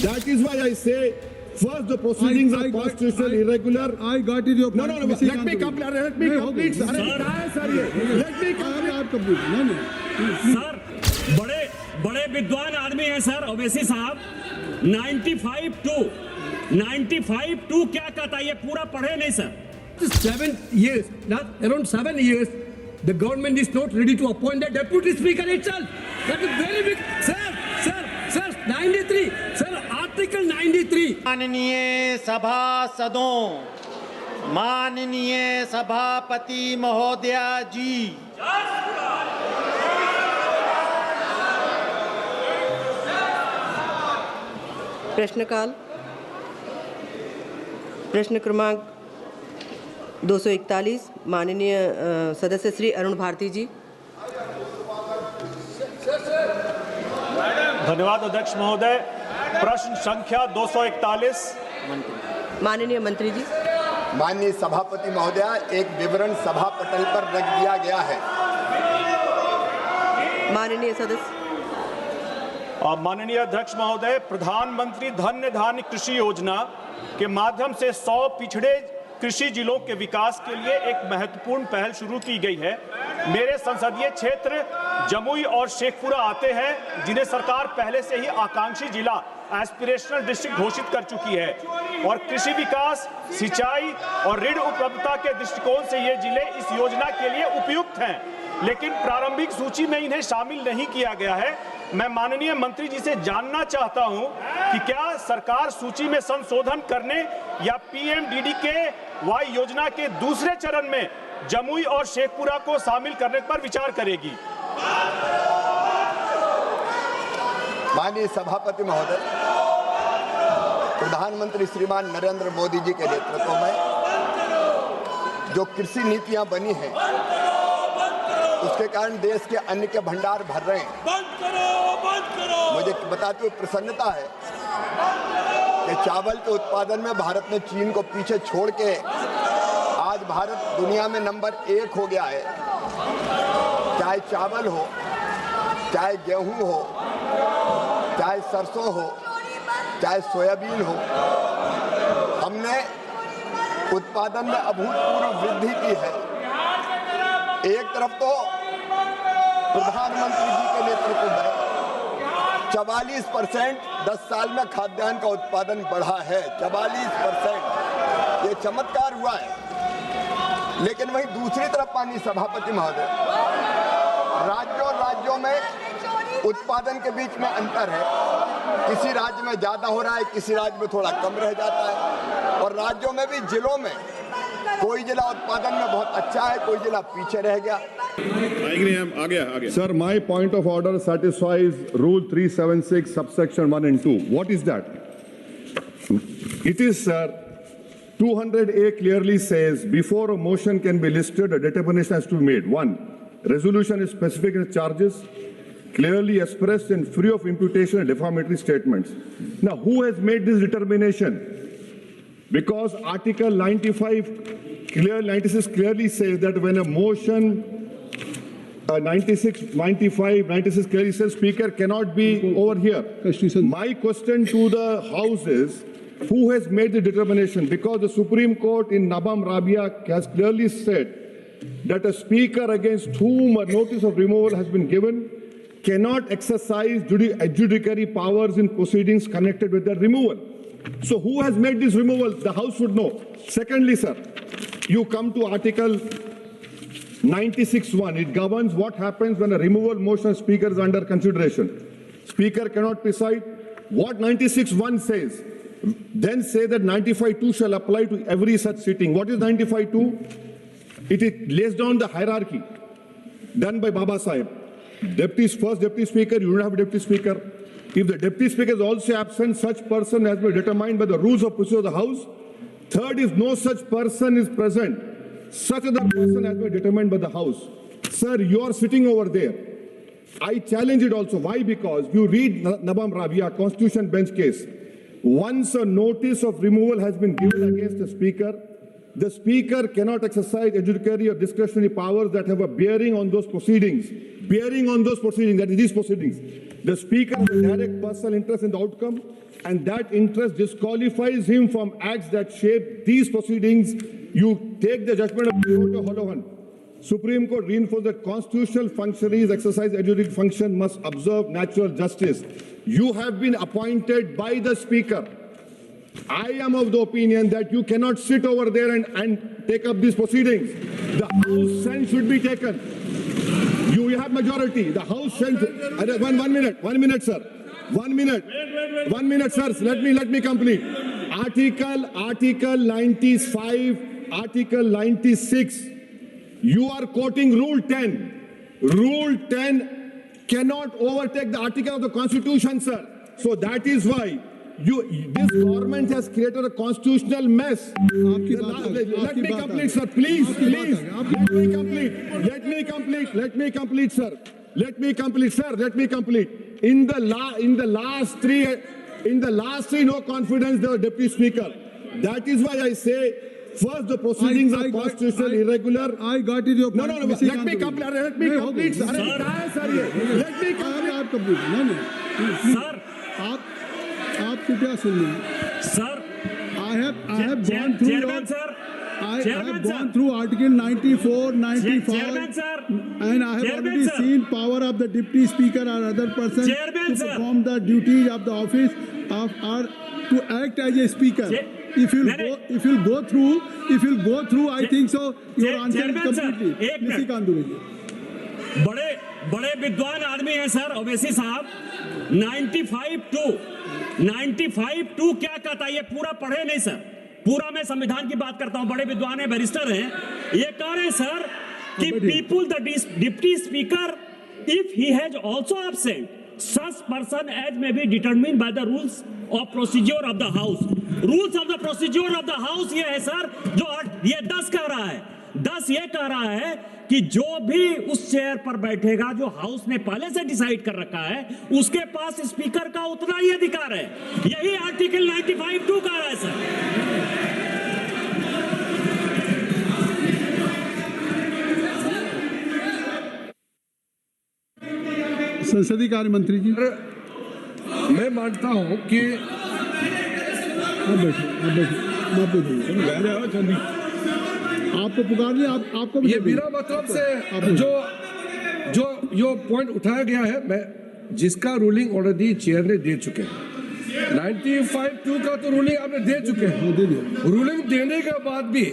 That is why I say, first the proceedings are constitutional irregular. I got it. Your point. No. Let me complete. Let me complete. Let me complete. Sir बड़े विद्वान आदमी हैं sir Owaisi साहब। 95-2 क्या कहता है, ये पूरा पढ़े नहीं sir. 7 years, not around 7 years, the government is not ready to appoint the deputy speaker itself. That is very big, sir. 93, sir, Article 93. माननीय सभासदों, माननीय सभापति महोदया जी, प्रश्नकाल प्रश्न क्रमांक 241 माननीय सदस्य श्री अरुण भारती जी। धन्यवाद अध्यक्ष महोदय। प्रश्न संख्या 241 माननीय मंत्री जी। माननीय सभापति महोदया, एक विवरण सभा पटल पर रख दिया गया है। माननीय सदस्य। माननीय अध्यक्ष महोदय, प्रधानमंत्री धन्य धान्य कृषि योजना के माध्यम से 100 पिछड़े कृषि जिलों के विकास के लिए एक महत्वपूर्ण पहल शुरू की गई है। मेरे संसदीय क्षेत्र जमुई और शेखपुरा आते हैं, जिन्हें सरकार पहले से ही आकांक्षी जिला एस्पिरेशनल डिस्ट्रिक्ट घोषित कर चुकी है और कृषि विकास, सिंचाई और ऋण उपलब्धता के दृष्टिकोण से ये जिले इस योजना के लिए उपयुक्त हैं, लेकिन प्रारंभिक सूची में इन्हें शामिल नहीं किया गया है। मैं माननीय मंत्री जी से जानना चाहता हूं कि क्या सरकार सूची में संशोधन करने या PMDDKY योजना के दूसरे चरण में जमुई और शेखपुरा को शामिल करने पर विचार करेगी। माननीय सभापति महोदय, प्रधानमंत्री श्रीमान नरेंद्र मोदी जी के नेतृत्व में जो कृषि नीतियां बनी हैं, उसके कारण देश के अन्न के भंडार भर रहे हैं। मुझे बताते हुए प्रसन्नता है कि चावल के उत्पादन में भारत ने चीन को पीछे छोड़ के आज भारत दुनिया में नंबर 1 हो गया है। चाहे चावल हो, चाहे गेहूं हो, चाहे सरसों हो, चाहे सोयाबीन हो, हमने उत्पादन में अभूतपूर्व वृद्धि की है। एक तरफ तो प्रधानमंत्री जी के नेतृत्व में 44% 10 साल में खाद्यान्न का उत्पादन बढ़ा है। 44%, ये चमत्कार हुआ है। लेकिन वहीं दूसरी तरफ माननीय सभापति महोदय, राज्यों में उत्पादन के बीच में अंतर है। किसी राज्य में ज्यादा हो रहा है, किसी राज्य में थोड़ा कम रह जाता है, और राज्यों में भी जिलों में कोई जिला उत्पादन में बहुत अच्छा है, कोई जिला पीछे रह गया। आ गया। Sir, my point of order satisfies Rule 376, subsection 1 and 2. What is that? It is, sir, 200A clearly says, before a motion can be listed, a determination has to be made. 1, resolution is specific in its charges, clearly expressed and free of imputation and defamatory statements. Now, who has made this determination? Because Article 96 clearly says that when a motion 96 clearly says Speaker cannot be over here. My question to the House is, who has made the determination? Because the Supreme Court in Nabam Rabia has clearly said that a Speaker against whom a notice of removal has been given cannot exercise judiciary powers in proceedings connected with the removal. So who has made this removal? The House should know. Secondly, sir, you come to Article 96(1). It governs what happens when a removal motion of Speaker is under consideration. Speaker cannot preside. What 96(1) says, then say that 95(2) shall apply to every such sitting. What is 95(2)? It lays down the hierarchy done by Baba Sahib. First deputy speaker, you don't have a deputy speaker. If the deputy speaker is also absent, such person has been determined by the rules of procedure of the House. Third, if no such person is present, such other person has been determined by the House. Sir, you are sitting over there. I challenge it also. Why? Because you read Nabam Rabia, Constitution Bench case. Once a notice of removal has been given against the Speaker cannot exercise adjudicatory or discretionary powers that have a bearing on those proceedings. Bearing on those proceedings, that is these proceedings. The speaker has a direct personal interest in the outcome, and that interest disqualifies him from acts that shape these proceedings. You take the judgment of Dr. Holohan. Supreme Court reinforced that constitutional functionaries exercise adjudicative function must observe natural justice. You have been appointed by the Speaker. I am of the opinion that you cannot sit over there and take up these proceedings. The House sense should be taken. You have majority. The House sense. One minute, sir. 1 minute. 1 minute, sir. Let me complete. Article 95, Article 96. You are quoting Rule 10. Rule 10 cannot overtake the article of the Constitution, sir. So that is why this government has created a constitutional mess. Let me complete, sir. Please. Let me complete, sir. Let me complete. In the last three, no confidence, the Deputy Speaker. That is why I say, first, the proceedings are constitutionally irregular. I got it. Your point. No. Let me complete, sir. Let me complete. Sir आप कृपया सुन लीजिए. Sir I have gone through chairman sir I have gone through Article 94, 95, Chairman, sir. and I have Chairman, already sir. seen power of the Deputy Speaker or other person Chairman, to sir. perform the duties of the office or to act as a speaker. If you'll go through, I think so. Your answer is Chairman, sir. completely. एक minute. Nisikant Dubey. बड़े विद्वान आदमी हैं sir Owaisi साहब. 95(2) क्या कहता है ये पूरा पढ़े नहीं सर. पूरा मैं संविधान की बात करता हूं. बड़े विद्वान हैं, बैरिस्टर हैं. ये कह रहे हैं सर कि people the deputy speaker if he has also absent such person as may be determined by the rules of procedure of the house. Rules of the procedure of the house ये है sir जो ये 10 कह रहा है. 10 ये कह रहा है कि जो भी उस चेयर पर बैठेगा जो हाउस ने पहले से डिसाइड कर रखा है उसके पास स्पीकर का उतना ही अधिकार है. यही आर्टिकल 95(2) कह रहा है सर. संसदीय कार्य मंत्री जी. मैं मानता हूं कि आप बैठिए. आपको पुकार लिया. आपको भी ये मेरा मतलब से जो पॉइंट उठाया गया है मैं जिसका रूलिंग ऑलरेडी चेयर ने दे चुके हैं. 95(2) का तो रूलिंग आपने दे चुके हैं. दे दिया. रूलिंग देने के बाद भी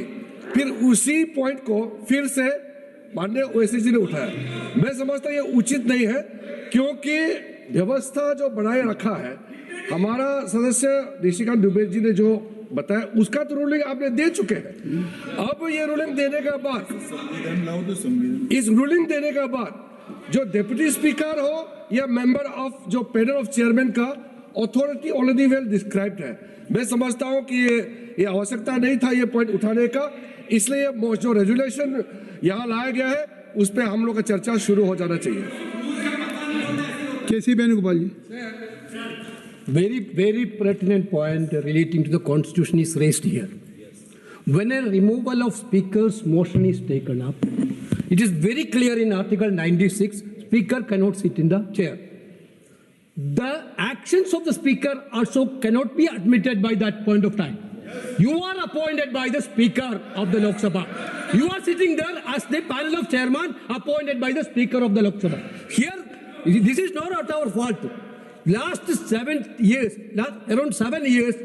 फिर उसी पॉइंट को फिर से माननीय ओवैसी जी ने उठाया. मैं समझता हूं ये उचित नहीं है क्योंकि व्यवस्था जो बनाए रखा है हमारा सदस्य निशिकांत दुबे जी ने जो बताया उसका तो रूलिंग आपने दे चुके हैं. अब ये रूलिंग देने के बाद इस रूलिंग देने के बाद जो डिप्टी स्पीकर हो या मेंबर ऑफ जो पैनल ऑफ चेयरमैन का अथॉरिटी ऑलरेडी वेल डिस्क्राइब्ड है. मैं समझता हूं कि ये आवश्यकता नहीं था ये पॉइंट उठाने का. इसलिए जो रेजुलेशन यहाँ लाया गया है उस पर हम लोग का चर्चा शुरू हो जाना चाहिए. केसी वेणुगोपाल जी. Very pertinent point relating to the constitution is raised here. When a removal of speaker's motion is taken up, it is very clear in Article 96, speaker cannot sit in the chair. The actions of the speaker also cannot be admitted by that point of time. You are appointed by the speaker of the Lok Sabha. You are sitting there as the panel of chairman appointed by the speaker of the Lok Sabha. Here, this is not our fault. Last 7 years, around 7 years,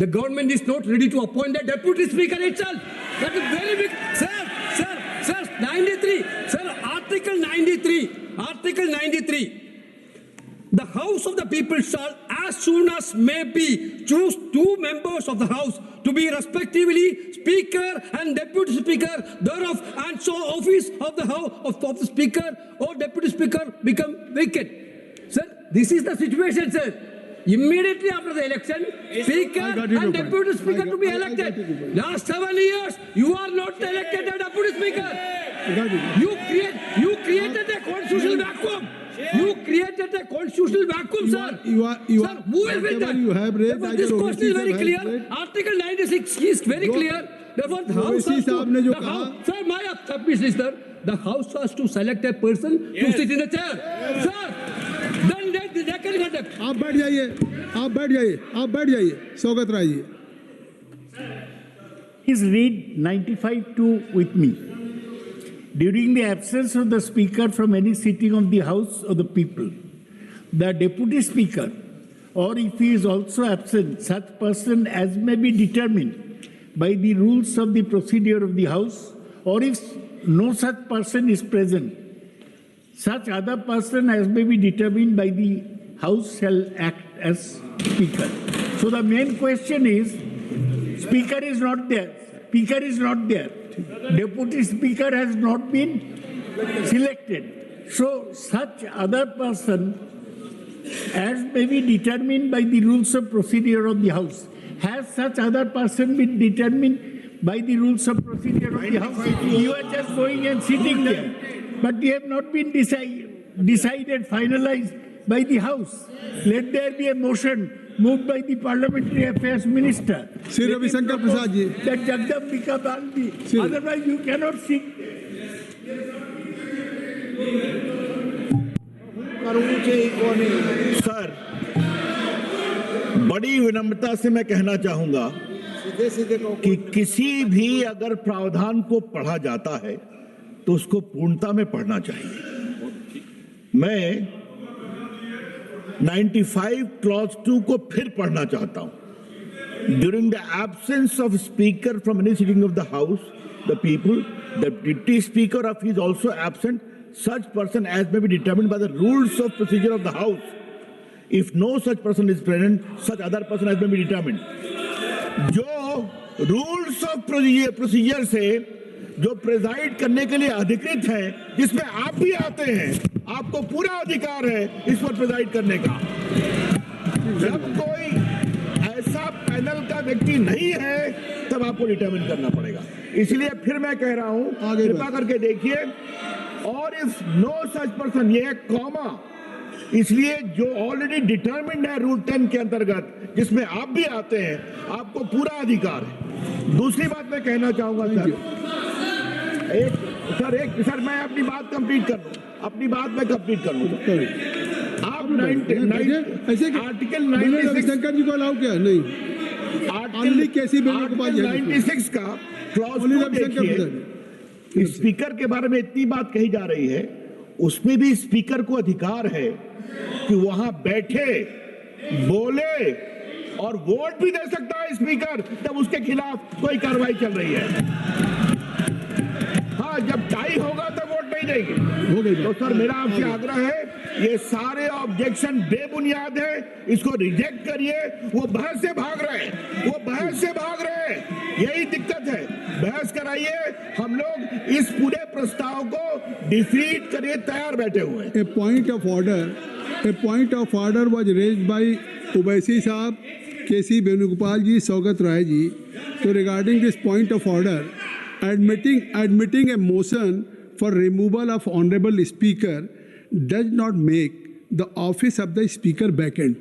the government is not ready to appoint the deputy speaker itself. That is very big. Sir, 93. Sir, Article 93. The House of the People shall, as soon as may be, choose 2 members of the House to be respectively Speaker and Deputy Speaker thereof, and so office of the House of the Speaker or Deputy Speaker become vacant. Sir, this is the situation, sir. Immediately after the election, Speaker and Deputy Speaker to be elected. Last 7 years, you are not elected a Deputy Speaker. You created a constitutional vacuum. You created a constitutional vacuum, sir. Sir, who will win that? This question is very clear. Article 96 is very clear. Therefore, the House has to, sir, my submission is that the House has to select a person to sit in the chair. Sir, then आप बैठ जाइए, आप बैठ जाइए, आप बैठ जाइए। Saugata Rai ji, Please read 95(2) with me. During the absence of the Speaker from any sitting of the House of the people, the Deputy Speaker, or if he is also absent, such person as may be determined by the rules of the procedure of the House, or if no such person is present, such other person as may be determined by the House shall act as Speaker. So the main question is, Speaker is not there. Speaker is not there. Deputy Speaker has not been selected. So such other person as may be determined by the rules of procedure of the House. Has such other person been determined by the rules of procedure of the House? You are just going and sitting there. But they have not been decided, finalized by the House. Let there be a motion moved by the Parliamentary Affairs Minister. Sri Ravi Shankar Prasad ji. That Jagdambika Baldi. Sri. Otherwise you cannot seek. Sir, बड़ी विनम्रता से मैं कहना चाहूंगा कि किसी भी अगर प्रावधान को पढ़ा जाता है तो उसको पूर्णता में पढ़ना चाहिए। मैं 95 क्लॉज 2 को फिर पढ़ना चाहता हूं। During the absence of speaker from any sitting of the house, the people, the deputy speaker of is also absent, such person as may be determined by the rules of procedure of the House. If no such person is present, such other person as may be determined. जो rules of procedure से जो preside करने के लिए अधिकृत है, जिसमें आप भी आते हैं, आपको पूरा अधिकार है इस पर प्रेजाइड करने का। जब कोई ऐसा पैनल का व्यक्ति नहीं है तब आपको डिटरमिन करना पड़ेगा। इसलिए फिर मैं कह रहा हूं, कृपा करके देखिए, और इफ नो सच पर्सन, ये है कॉमा, इसलिए जो ऑलरेडी डिटरमिन्ड है रूल 10 के अंतर्गत, जिसमें आप भी आते हैं, आपको पूरा अधिकार है। दूसरी बात मैं कहना चाहूंगा सर, मैं अपनी बात कंप्लीट कर लूं, आप आर्टिकल 96 शंकर जी को अलाउ किया नहीं, आर्टिकल 96 का क्लॉज देखिए। स्पीकर के बारे में इतनी बात कही जा रही है, उसमें भी स्पीकर को अधिकार है कि वहां बैठे, बोले और वोट भी दे सकता है स्पीकर जब उसके खिलाफ कोई कार्रवाई चल रही है। हाँ, जब टाई होगा तो वोट नहीं देंगे। तो सर, मेरा आपसे आग्रह है, ये सारे ऑब्जेक्शन बेबुनियाद है, इसको रिजेक्ट करिए। वो बहस से भाग रहे हैं, यही दिक्कत है। बहस कराइए, हम लोग इस पूरे प्रस्ताव को डिफीट करिए, तैयार बैठे हुए हैं। A point of order was raised by Ubaisi साहब, KC Venugopal ji, Saugat Rai ji. So regarding this point of order, admitting a motion for removal of honorable speaker does not make the office of the speaker vacant.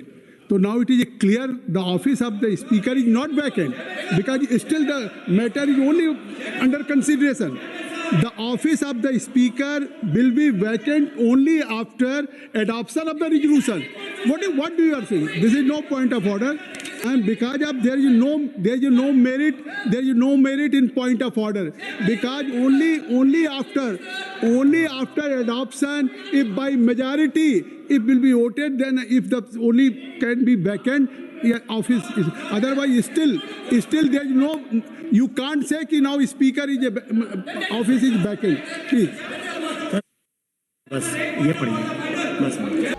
So now it is clear the office of the speaker is not vacant, because still the matter is only under consideration. The office of the speaker will be vacant only after adoption of the resolution. What do you are saying? This is no point of order, and because of there is no merit in point of order, because only after adoption, if by majority it will be voted, then if the only can be vacant, office is, otherwise still there is no, you can't say कि now speaker is office is vacant. Please. बस ये पढ़िए, बस।